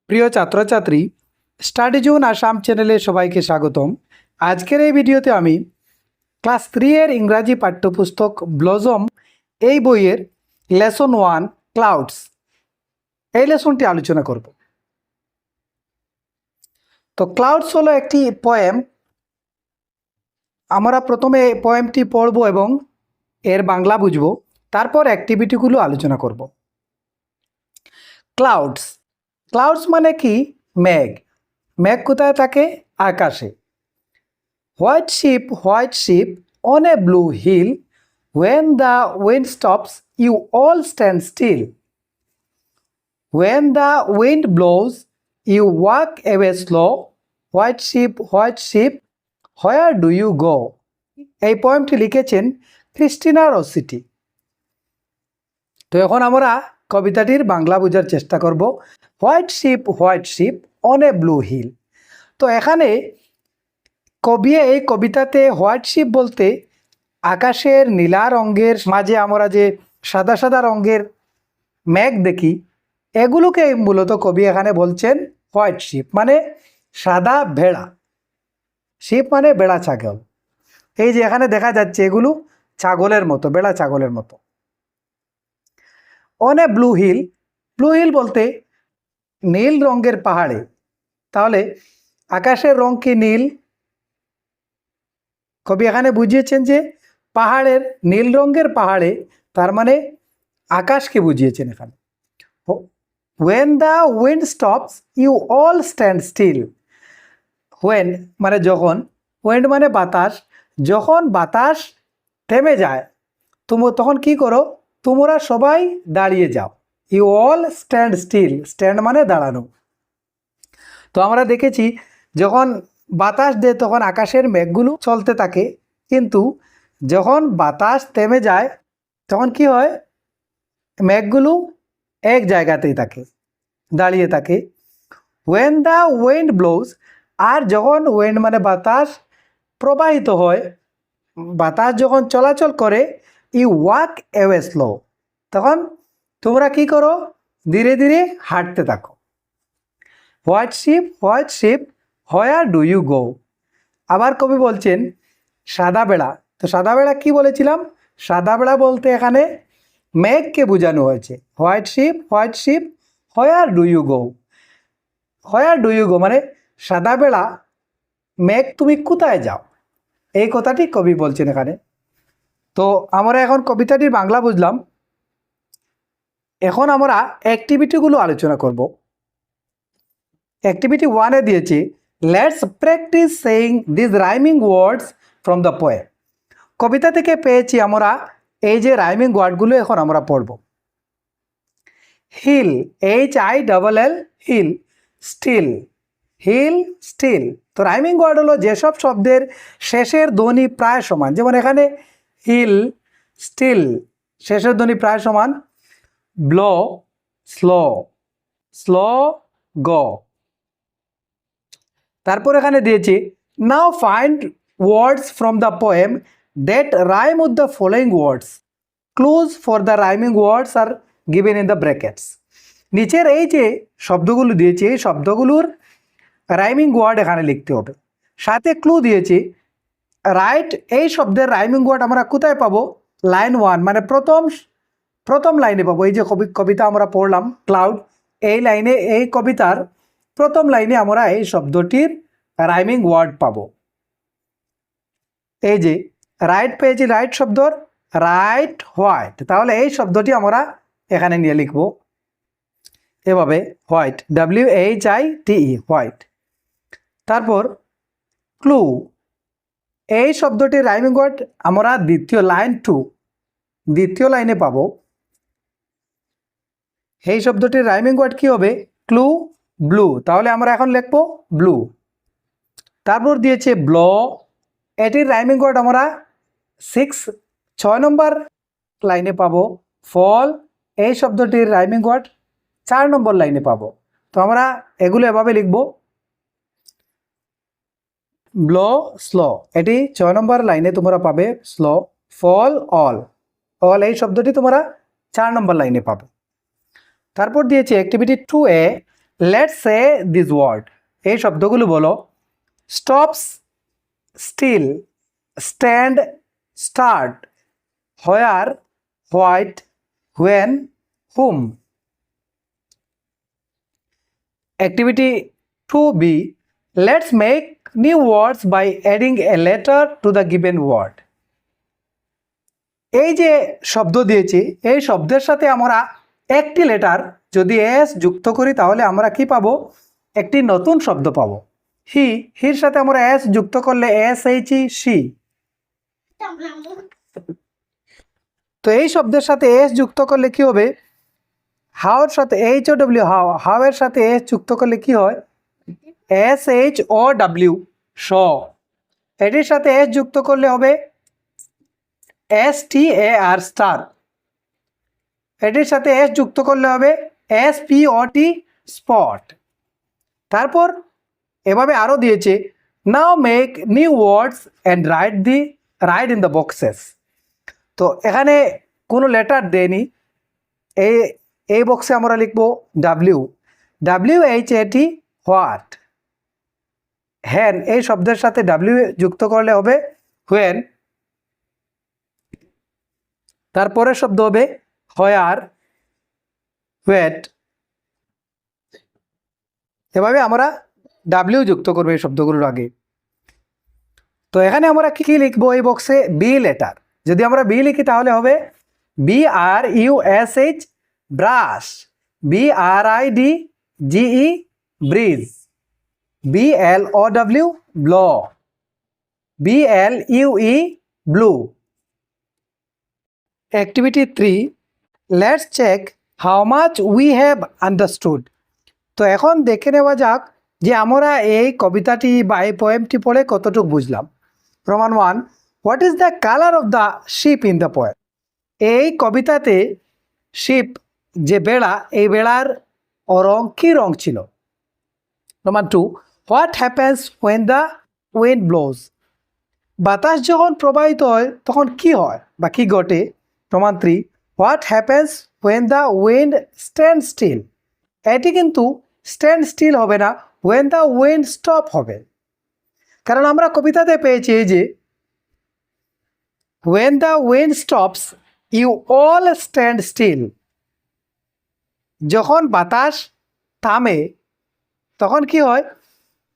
প্রিয় ছাত্রছাত্রী, study zone Assam চ্যানেলে সবাইকে স্বাগতম। আজকের এই ভিডিওতে আমি ক্লাস 3 এর ইংরাজি পাঠ্যপুস্তক ব্লজম এই বইয়ের লেসন 1 ক্লাউডস এই লেসনটি আলোচনা করব। তো ক্লাউডস হলো একটি পোয়েম। আমরা প্রথমে পোয়েমটি পড়ব এবং এর বাংলা বুঝব, তারপর অ্যাক্টিভিটিগুলো আলোচনা করব। ক্লাউডস ক্লাউডস মানে কি? মেঘ। মেঘ কোথায় থাকে? আকাশে। White sheep on a blue hill. When the wind stops, you all stand still. When the wind blows, you walk away slow. White ship, where do you go? এই পোয়েমটি লিখেছেন ক্রিস্টিনা রসিটি। তো এখন আমরা কবিতাটির বাংলা বোঝার চেষ্টা করব। White sheep on a blue hill. তো এখানে এই কবিতাতে হোয়াইট শিপ বলতে আকাশের নীলা রঙের মাঝে আমরা যে সাদা সাদা রঙের মেঘ দেখি, এগুলোকে মূলত কবি এখানে বলছেন হোয়াইট শিপ, মানে সাদা ভেড়া। শিপ মানে বেড়া ছাগল। এই যে এখানে দেখা যাচ্ছে এগুলো ছাগলের মতো, বেড়া ছাগলের মতো। অন এ ব্লু হিল বলতে নীল রঙের পাহাড়ে। তাহলে আকাশের রং কি? নীল। কবি এখানে বুঝিয়েছেন যে পাহাড়ের নীল রঙের পাহাড়ে, তার মানে আকাশকে বুঝিয়েছেন এখানে। When the wind stops, you all stand still. When মানে যখন, wind মানে বাতাস। যখন বাতাস থেমে যায় তখন কি করো? তোমরা সবাই দাঁড়িয়ে যাও। You all stand still. Stand মানে দাঁড়ানো। তো আমরা দেখেছি যখন বাতাস দেয় তখন আকাশের মেঘগুলো চলতে থাকে, কিন্তু যখন বাতাস থেমে যায় তখন কি হয়? মেঘগুলো এক জায়গাতেই থাকে, দাঁড়িয়ে থাকে। ওয়েন দ্য উইন্ড ব্লোজ, আর যখন উইন্ড মানে বাতাস প্রবাহিত হয়, বাতাস যখন চলাচল করে, ইউ ওয়াক অ্যাওয়ে স্লো, তখন তোমরা কি করো? ধীরে ধীরে হাঁটতে থাকো। White sheep where do you go. আবার কবি বলছেন সাদা বেড়া। তো সাদা বেড়া কি বলেছিলাম? সাদা বেড়া বলতে এখানে মেঘকে বোঝানো হয়েছে। White sheep where do you go. Where do you go মানে সাদা বেড়া, মেঘ তুমি কোথায় যাও, এই কথাটি কবি বলছেন এখানে। তো আমরা এখন কবিতাটির বাংলা বুঝলাম। এখন আমরা অ্যাক্টিভিটিগুলো আলোচনা করব। অ্যাক্টিভিটি 1-এ দিয়েছে let's practise saying this rhyming words from the poem. কবিতা থেকে পেয়েছি আমরা এই যে রাইমিং ওয়ার্ডগুলো, এখন আমরা পড়ব। Hill, HILL, hill. স্টিল। তো রাইমিং ওয়ার্ড হলো যেসব শব্দের শেষের ধ্বনি প্রায় সমান। যেমন এখানে হিল, স্টিল, শেষের ধ্বনি প্রায় সমান। Blow, slow, go. তারপর এখানে দিয়েছি now find words from the poem that rhyme with the following words. Clues for the rhyming words are given in the brackets. নিচের এই যে শব্দগুলো দিয়েছি, এই শব্দগুলোর রাইমিং ওয়ার্ড এখানে লিখতে হবে। সাথে ক্লু দিয়েছি রাইট। এই শব্দের রাইমিং ওয়ার্ড আমরা কোথায় পাবো? লাইন 1 মানে প্রথম লাইনে পাবো। এই যে কবিতা আমরা পড়লাম ক্লাউড, এই লাইনে, এই কবিতার প্রথম লাইনে আমরা এই শব্দটির রাইমিং ওয়ার্ড পাবো। এই যে রাইট পেয়েছি, রাইট শব্দর রাইট হোয়াইট, তাহলে এই শব্দটি আমরা এখানে নিয়ে লিখব এভাবে, হোয়াইট, WHITE, হোয়াইট। তারপর ক্লু, এই শব্দটির রাইমিং ওয়ার্ড আমরা দ্বিতীয় লাইনে পাবো। এই শব্দটির রাইমিং ওয়ার্ড কি হবে? ক্লু, ব্লু, তাহলে আমরা এখন লিখবো ব্লু। তারপর দিয়েছে ব্লো, এটির রাইমিং ওয়ার্ড আমরা 6 নম্বর লাইনে পাবো। ফল, এই শব্দটির রাইমিং ওয়ার্ড 4 নম্বর লাইনে পাবো। তো আমরা এগুলো এভাবে লিখবো, ব্লো, স্লো, এটি 6 নম্বর লাইনে তোমরা পাবে স্লো। ফল, অল এই শব্দটি তোমরা 4 নম্বর লাইনে পাবে। তারপর দিয়েছে অ্যাক্টিভিটি 2-এ লেটস সে দিস ওয়ার্ড, এই শব্দগুলো বলো। Stops, still, stand, start, where, white, when, whom. Activity 2B. Let's make new words by adding a letter to the given word. এই যে শব্দ দিয়েছি, এই শব্দের সাথে আমরা একটি লেটার যদি এস যুক্ত করি তাহলে আমরা কি পাবো? একটি নতুন শব্দ পাবো। হির সাথে আমরা এস যুক্ত করলে এস এইচ ই, সি। তো এই শব্দের সাথে এস যুক্ত করলে কি হবে? হাওয়ার সাথে এইচ ও ডব্লিউ, হাওয়ের সাথে এস যুক্ত করলে কি হয়? এস এইচ ও ডাব্লিউ, শ। এটির সাথে এস যুক্ত করলে হবে এস টি এ আর, স্টার। এটির সাথে এস যুক্ত করলে হবে S P O T, spot. তারপর এভাবে আরও দিয়েছে, now make new words and write in the boxes. তো এখানে কোনো লেটার দেয়নি, এই বক্সে আমরা লিখব ডাব্লিউ, WHAT, হোয়াট। হ্যান, এই শব্দের সাথে ডাব্লিউ যুক্ত করলে হবে হোয়েন। তারপরের শব্দ হবে হোয়ার, হোয়েট। এভাবে আমরা ডাব্লিউ যুক্ত করবো এই শব্দগুলোর আগে। তো এখানে আমরা কি লিখবো এই বক্সে? B letter. যদি আমরা বি লিখি তাহলে হবে BRUSH, brush, BRIDGE, bridge, BLOW, blow, BLUE, blue. Activity 3. Let's check how much we have understood. তো এখন দেখে নেওয়া যাক যে আমরা এই কবিতাটি বা এই পোয়েমটি পড়ে কতটুকু বুঝলাম। প্রমাণ 1. What is the colour of the ship in the poem? এই কবিতাতে শিপ, যে বেড়া, এই বেড়ার রং কী রং ছিল? প্রমাণ 2. What happens when the wind blows? বাতাস যখন প্রবাহিত হয় তখন কি হয় বা কি ঘটে? প্রমাণ 3. What happens when the wind stand still? এটি কিন্তু স্ট্যান্ড স্টিল হবে না, ওয়েন দ্য উইন্ড স্টপ হবে। কারণ আমরা কবিতাতে পেয়েছি এই যে when the wind stops you all stand still. যখন বাতাস থামে তখন কি হয়?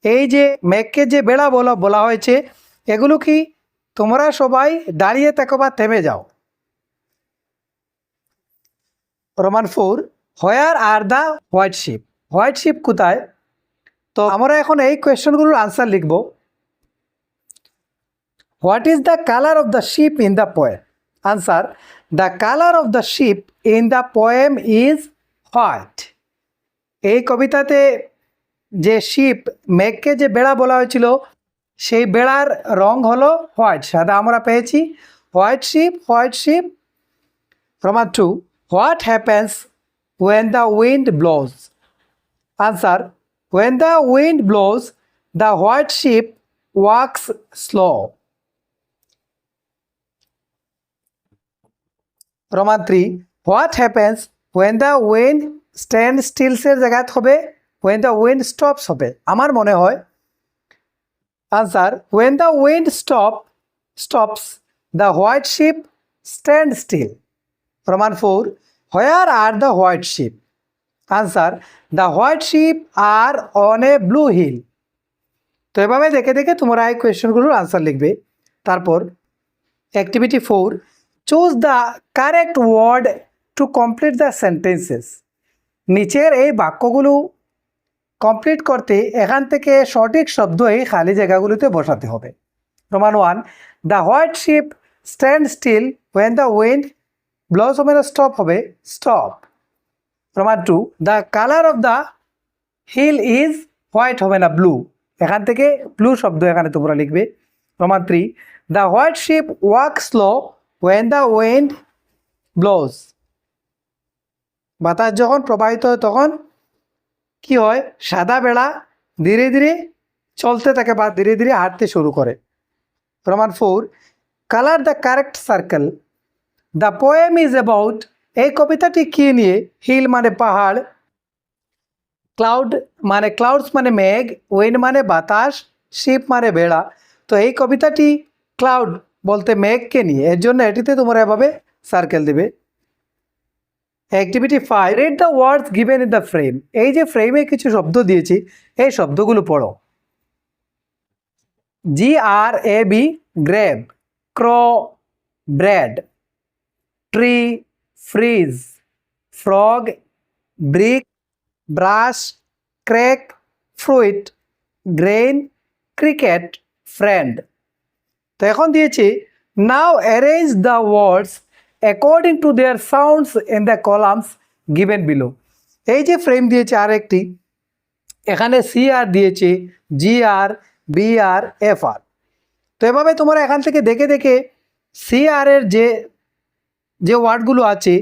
এই যে মেঘকে যে বেড়া বলা হয়েছে, এগুলো কি তোমরা সবাই দাঁড়িয়ে থাকো বা থেমে যাও। প্রমাণ 4. Where are the white ship? White ship কোথায়? তো আমরা এখন এই কোয়েশ্চনগুলোর আনসার লিখব। What is the colour of the ship in the poem? Answer, the colour of the ship in the poem is white. এই কবিতাতে যে শিপ, মেঘকে যে বেড়া বলা হয়েছিল, সেই বেড়ার রং হলো হোয়াইট, সাদা আমরা পেয়েছি। White ship, white ship. প্রমাণ 2. What happens when the wind blows? Answer, when the wind blows the white ship walks slow. প্রমাণ 3. What happens when the wind stand স্টিলসের জায়গায় হবে ওয়েন দ্য উইন্ড স্টপস হবে, আমার মনে হয়। Answer, when the wind stops the white sheep stand still. প্রমাণ 4. Where are the white ship? Answer, the white ship are on a blue hill. তো এভাবে দেখে দেখে তোমরা এই কোয়েশ্চনগুলোর আনসার লিখবে। তারপর activity 4. Choose the correct word to complete the sentences. নিচের এই বাক্যগুলো কমপ্লিট করতে এখান থেকে সঠিক শব্দ এই খালি জায়গাগুলোতে বসাতে হবে। প্রমাণ 1. The white sheep stand still when the wind blows হবে না, স্টপ হবে, স্টপ। প্রমাণ 2. The colour of the hill is white হবে না, ব্লু। এখান থেকে ব্লু শব্দ এখানে তোমরা লিখবে। প্রমাণ 3. The white sheep walk slow when the wind blows. বাতাস যখন প্রবাহিত হয় তখন কি হয়? সাদা বেড়া ধীরে ধীরে চলতে থাকে বা ধীরে ধীরে হাঁটতে শুরু করে। প্রমাণ 4. Colour the correct circle. The poem is about, এই কবিতাটি কী নিয়ে? হিল মানে পাহাড়, ক্লাউড মানে ক্লাউডস মানে মেঘ, উইন্ড মানে বাতাস, শিপ মানে বেড়া। তো এই কবিতাটি ক্লাউড বলতে মেঘকে নিয়ে, এর জন্য এটিতে তোমরা এভাবে সার্কেল দেবে। Activity 5, read the words given in the frame. এই যে ফ্রেমে কিছু শব্দ দিয়েছি, এই শব্দগুলো পড়ো। GRAB grab, crab bread, tree fridge, frog brick, brush crack, fruit grain, cricket friend. তো এখন দিয়েছি now arrange the words according to their sounds in the columns given below. এই যে ফ্রেম দিয়েছে আরেকটি, এখানে CR দিয়েছে, GR, BR, FR। তো এভাবে তোমরা এখান থেকে দেখে দেখে CR এর যে ওয়ার্ডগুলো আছে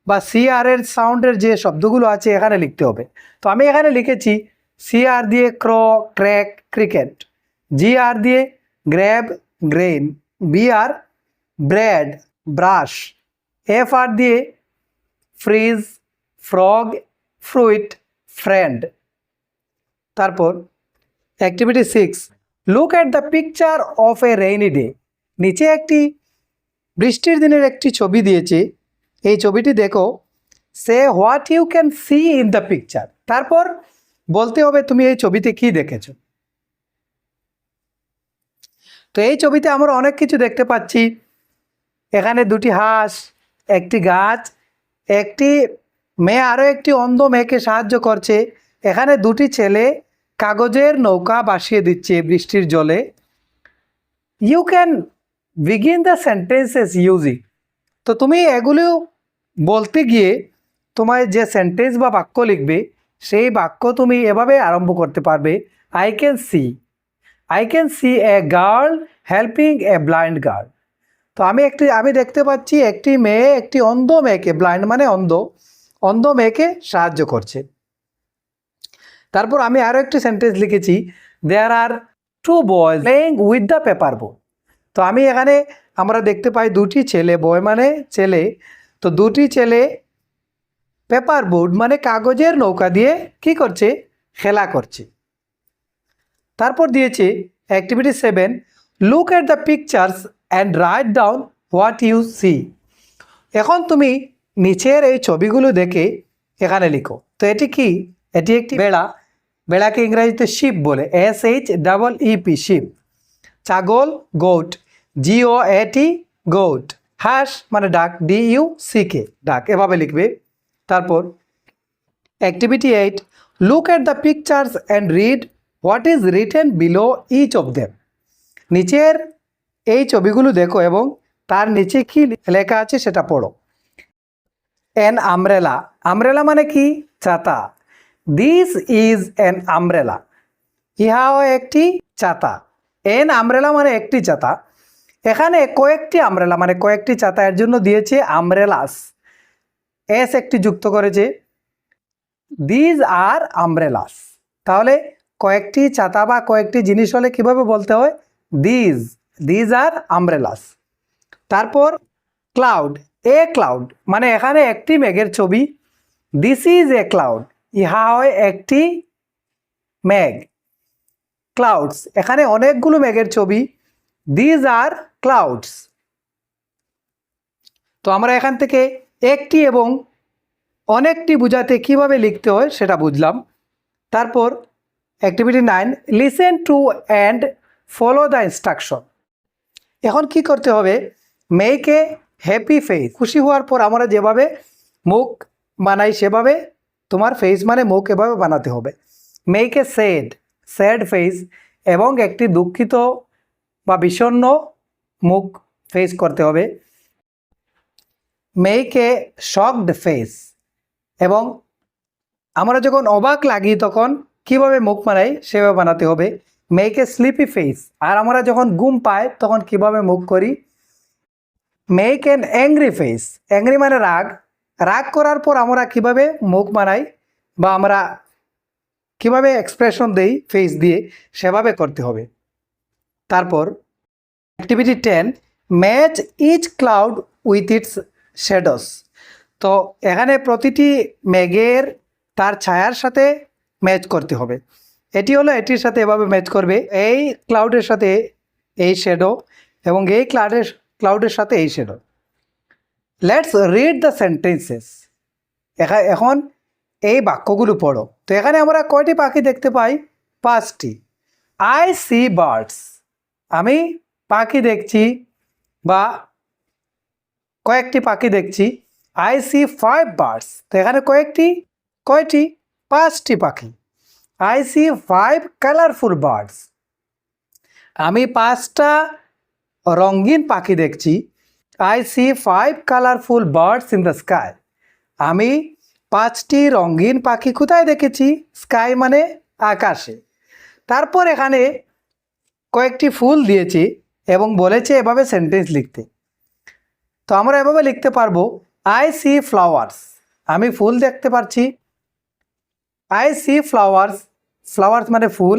বা CR এর সাউন্ডের যে শব্দগুলো আছে এখানে লিখতে হবে। তো আমি এখানে লিখেছি CR দিয়ে ক্র ক্র্যাক ক্রিকেট, GR দিয়ে grab grain, BR bread brush, FR দিয়ে ফ্রিজ ফ্রগ ফ্রুইট ফ্রেন্ড। তারপর activity 6, look at the picture of A rainy day. নিচে একটি বৃষ্টির দিনের একটি ছবি দিয়েছে, এই ছবিটি দেখো। Say what you can see in the picture. তারপর বলতে হবে তুমি এই ছবিতে কি দেখেছো। তো এই ছবিতে আমরা অনেক কিছু দেখতে পাচ্ছি। এখানে দুটি হাঁস, একটি গাছ, একটি মেয়ে আরও একটি অন্ধ মেয়েকে সাহায্য করছে। এখানে দুটি ছেলে কাগজের নৌকা ভাসিয়ে দিচ্ছে বৃষ্টির জলে। You can begin the sentences using. তো তুমি এগুলো বলতে গিয়ে তোমার যে সেন্টেন্স বা বাক্য লিখবে সেই বাক্য তুমি এভাবে আরম্ভ করতে পারবে। I can see a girl helping a blind girl. তো আমি দেখতে পাচ্ছি একটি মেয়ে একটি অন্ধ মেয়েকে, ব্লাইন্ড মানে অন্ধ মেয়েকে সাহায্য করছে। তারপর আমি আরও একটি সেন্টেন্স লিখেছি, there are two boys playing with the paper boat. তো আমি এখানে আমরা দেখতে পাই দুটি ছেলে, বয় মানে ছেলে, তো দুটি ছেলে পেপার বোট মানে কাগজের নৌকা দিয়ে কি করছে, খেলা করছে। তারপর দিয়েছে activity 7, look at the pictures and write down what you see. এখন তুমি নিচের এই ছবিগুলো দেখে এখানে লিখো। তো এটি কি, এটি একটি বেড়া, বেড়াকে ইংরেজিতে শিপ বলে, SHEEP শিপ। ছাগল গোট, GOAT গোট। হাঁস মানে ডাক, DUCK ডাক, এভাবে লিখবে। তারপর activity 8, look at the pictures and read what is written below each of them. নিচের এই ছবিগুলো দেখো এবং তার নিচে কি লেখা আছে সেটা পড়ো। অ্যান আমব্রেলা, আমব্রেলা মানে কি, ছাতা। দিস ইজ অ্যান আমব্রেলা, ইহাও একটি ছাতা। অ্যান আমব্রেলা মানে একটি ছাতা। এখানে কয়েকটি আমব্রেলা মানে কয়েকটি ছাতা, এর জন্য দিয়েছে আমব্রেলাস, এস একটি যুক্ত করেছে। দিজ আর আমব্রেলাস, তাহলে কয়েকটি ছাতা বা কয়েকটি জিনিস হলে কিভাবে বলতে হয়, দিজ আর আমব্রেলাস। তারপর ক্লাউড, এ ক্লাউড মানে এখানে একটি মেঘের ছবি। দিস ইজ এ ক্লাউড, ইহা হয় একটি মেঘ। ক্লাউডস এখানে অনেকগুলো মেঘের ছবি, দিজ আর ক্লাউডস। তো আমরা এখান থেকে একটি এবং অনেকটি বোঝাতে কিভাবে লিখতে হয় সেটা বুঝলাম। তারপর activity 9, listen to and follow the instruction. এখন কি করতে হবে, মেয়েকে হ্যাপি ফেস, খুশি হওয়ার পর আমরা যেভাবে মুখ বানাই সেভাবে তোমার ফেস মানে মুখ এভাবে বানাতে হবে। মেয়েকে স্যাড ফেস এবং একটি দুঃখিত বা বিষণ্ণ মুখ ফেস করতে হবে। মেয়েকে শকড ফেস, এবং আমরা যখন অবাক লাগি তখন কিভাবে মুখ বানাই সেভাবে বানাতে হবে। মেয়েকে স্লিপি ফেস, আর আমরা যখন ঘুম পাই তখন কিভাবে মুখ করি। Make an angry face, angry মানে রাগ করার পর আমরা কিভাবে মুখ বানাই বা আমরা কিভাবে এক্সপ্রেশন দেই ফেস দিয়ে সেভাবে করতে হবে। তারপর activity 10, match each cloud with its shadows. তো এখানে প্রতিটি মেঘের তার ছায়ার সাথে ম্যাচ করতে হবে। এটি হলো এটির সাথে এভাবে ম্যাচ করবে, এই ক্লাউডের সাথে এই শ্যাডো এবং এই ক্লাউডের সাথে এই shadow. Let's read the sentences. এখন এই বাক্যগুলো পড়ো। তো এখানে আমরা কয়টি পাখি দেখতে পাই? 5টি। আই সি বার্ডস, আমি পাখি দেখছি বা কয়েকটি পাখি দেখছি। আই সি 5 বার্ডস, তো এখানে কয়টি? 5টি পাখি। আই সি 5 কালারফুল বার্ডস, আমি 5টা রঙিন পাখি দেখছি। I see 5 colourful birds in the sky, আমি 5টি রঙিন পাখি কোথায় দেখেছি? স্কাই মানে আকাশে। তারপর এখানে কয়েকটি ফুল দিয়েছে এবং বলেছে এভাবে সেন্টেন্স লিখতে। তো আমরা এভাবে লিখতে পারবো, আই সি ফ্লাওয়ার্স, আমি ফুল দেখতে পাচ্ছি। আই সি ফ্লাওয়ার্স, ফ্লাওয়ার্স মানে ফুল।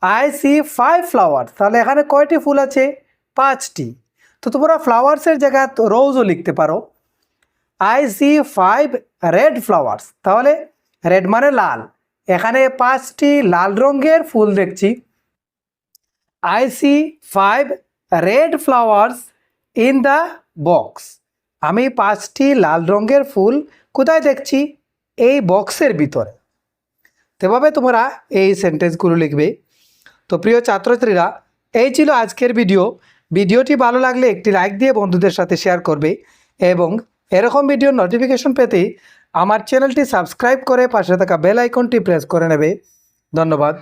আই সি 5 ফ্লাওয়ার্স, তাহলে এখানে কয়টি ফুল আছে? 5টি। তো তোমরা ফ্লাওয়ার্সের জায়গায় রোজও লিখতে পারো। আই সি 5 রেড ফ্লাওয়ার্স, তাহলে রেড মানে লাল, এখানে 5টি লাল রঙের ফুল দেখছি। I see 5 red flowers in the box, আমি 5টি লাল রঙের ফুল কোথায় দেখছি? এই বক্সের ভিতরে। তেভাবে তোমরা এই সেন্টেন্সগুলো লিখবে। তো প্রিয় ছাত্রছাত্রীরা, এই ছিল আজকের ভিডিওটি ভালো লাগলে একটি লাইক দিয়ে বন্ধুদের সাথে শেয়ার করবে এবং এরকম ভিডিওর নোটিফিকেশন পেতে আমার চ্যানেলটি সাবস্ক্রাইব করে পাশে থাকা বেল আইকনটি প্রেস করে নেবে। ধন্যবাদ।